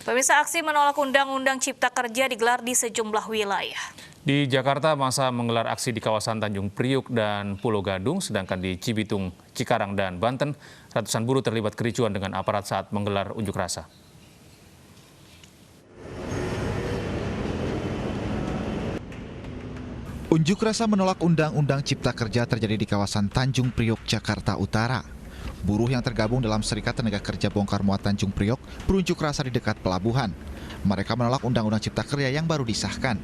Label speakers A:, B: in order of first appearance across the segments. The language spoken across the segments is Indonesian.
A: Pemirsa, aksi menolak Undang-Undang Cipta Kerja digelar di sejumlah wilayah.
B: Di Jakarta, massa menggelar aksi di kawasan Tanjung Priuk dan Pulau Gadung, sedangkan di Cibitung, Cikarang, dan Banten, ratusan buruh terlibat kericuan dengan aparat saat menggelar unjuk rasa.
C: Unjuk rasa menolak Undang-Undang Cipta Kerja terjadi di kawasan Tanjung Priok, Jakarta Utara. Buruh yang tergabung dalam Serikat Tenaga Kerja Bongkar Muat Tanjung Priok berunjuk rasa di dekat pelabuhan. Mereka menolak Undang-Undang Cipta Kerja yang baru disahkan.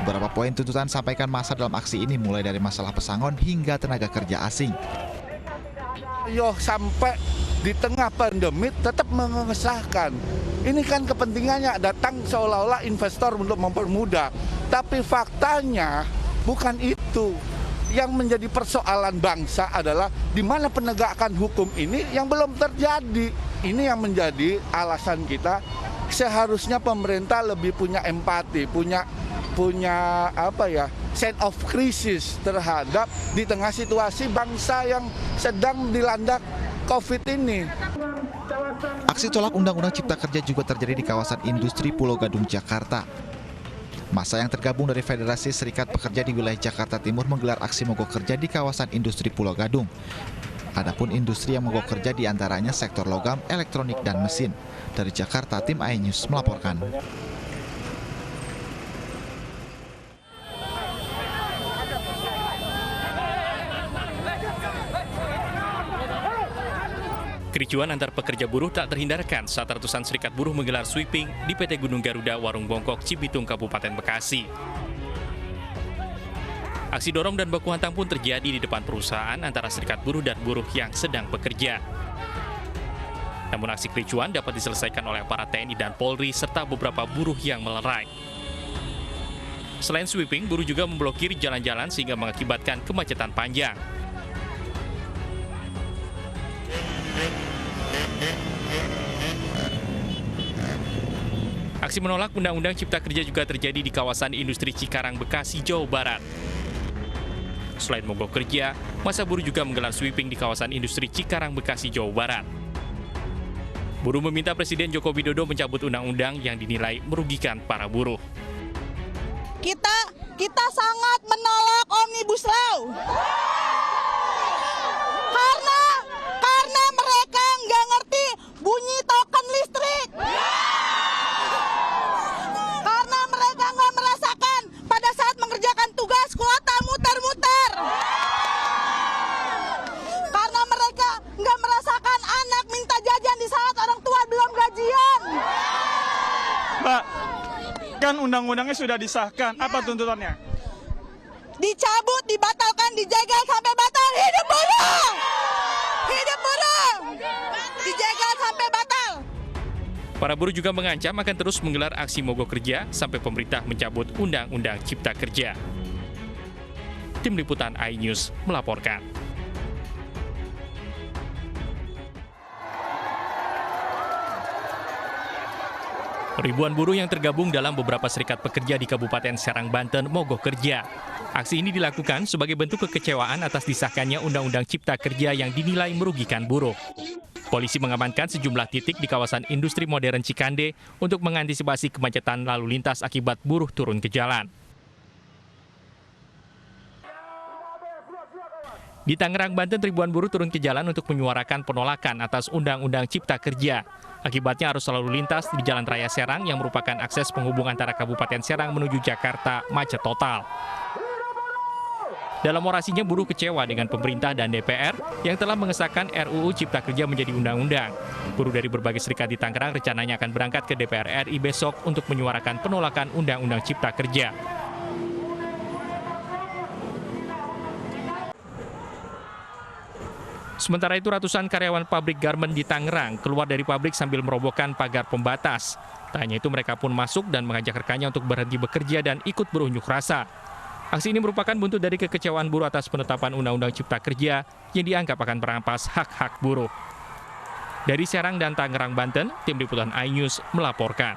C: Beberapa poin tuntutan sampaikan massa dalam aksi ini mulai dari masalah pesangon hingga tenaga kerja asing.
D: Sampai di tengah pandemi tetap mengesahkan. Ini kan kepentingannya datang seolah-olah investor untuk mempermudah. Tapi faktanya bukan itu. Yang menjadi persoalan bangsa adalah di mana penegakan hukum ini yang belum terjadi. Ini yang menjadi alasan kita, seharusnya pemerintah lebih punya empati, punya sense of crisis terhadap di tengah situasi bangsa yang sedang dilanda COVID ini.
C: Aksi tolak Undang-Undang Cipta Kerja juga terjadi di kawasan industri Pulau Gadung, Jakarta. Massa yang tergabung dari Federasi Serikat Pekerja di wilayah Jakarta Timur menggelar aksi mogok kerja di kawasan industri Pulau Gadung. Adapun industri yang mogok kerja diantaranya sektor logam, elektronik, dan mesin. Dari Jakarta, tim iNews melaporkan.
E: Kericuan antar pekerja buruh tak terhindarkan saat ratusan serikat buruh menggelar sweeping di PT Gunung Garuda Warung Bongkok, Cibitung, Kabupaten Bekasi. Aksi dorong dan baku hantam pun terjadi di depan perusahaan antara serikat buruh dan buruh yang sedang bekerja. Namun aksi kericuan dapat diselesaikan oleh aparat TNI dan Polri serta beberapa buruh yang melerai. Selain sweeping, buruh juga memblokir jalan-jalan sehingga mengakibatkan kemacetan panjang. Aksi menolak Undang-Undang Cipta Kerja juga terjadi di kawasan industri Cikarang, Bekasi, Jawa Barat. Selain mogok kerja, massa buruh juga menggelar sweeping di kawasan industri Cikarang, Bekasi, Jawa Barat. Buruh meminta Presiden Joko Widodo mencabut undang-undang yang dinilai merugikan para buruh.
F: Kita sangat menolak Omnibus Law. Karena mereka nggak ngerti bunyi token listrik. Karena mereka nggak merasakan pada saat mengerjakan tugas kuota muter-muter. Karena mereka nggak merasakan anak minta jajan di saat orang tua belum gajian.
G: Mbak, kan undang-undangnya sudah disahkan. Apa tuntutannya?
F: Dicabut, dibatalkan, dijegal sampai batal. Hidup buruh! Hidup buruh! Dijegal sampai batal.
E: Para buruh juga mengancam akan terus menggelar aksi mogok kerja sampai pemerintah mencabut Undang-Undang Cipta Kerja. Tim Liputan iNews melaporkan. Ribuan buruh yang tergabung dalam beberapa serikat pekerja di Kabupaten Serang, Banten mogok kerja. Aksi ini dilakukan sebagai bentuk kekecewaan atas disahkannya Undang-Undang Cipta Kerja yang dinilai merugikan buruh. Polisi mengamankan sejumlah titik di kawasan industri modern Cikande untuk mengantisipasi kemacetan lalu lintas akibat buruh turun ke jalan. Di Tangerang, Banten, ribuan buruh turun ke jalan untuk menyuarakan penolakan atas Undang-Undang Cipta Kerja. Akibatnya arus lalu lintas di Jalan Raya Serang yang merupakan akses penghubung antara Kabupaten Serang menuju Jakarta macet total. Dalam orasinya, buruh kecewa dengan pemerintah dan DPR yang telah mengesahkan RUU Cipta Kerja menjadi undang-undang. Buruh dari berbagai serikat di Tangerang rencananya akan berangkat ke DPR RI besok untuk menyuarakan penolakan Undang-Undang Cipta Kerja. Sementara itu, ratusan karyawan pabrik garmen di Tangerang keluar dari pabrik sambil merobohkan pagar pembatas. Tak hanya itu, mereka pun masuk dan mengajak rekannya untuk berhenti bekerja dan ikut berunjuk rasa. Aksi ini merupakan buntut dari kekecewaan buruh atas penetapan Undang-Undang Cipta Kerja yang dianggap akan merampas hak-hak buruh. Dari Serang dan Tangerang, Banten, Tim Liputan iNews melaporkan.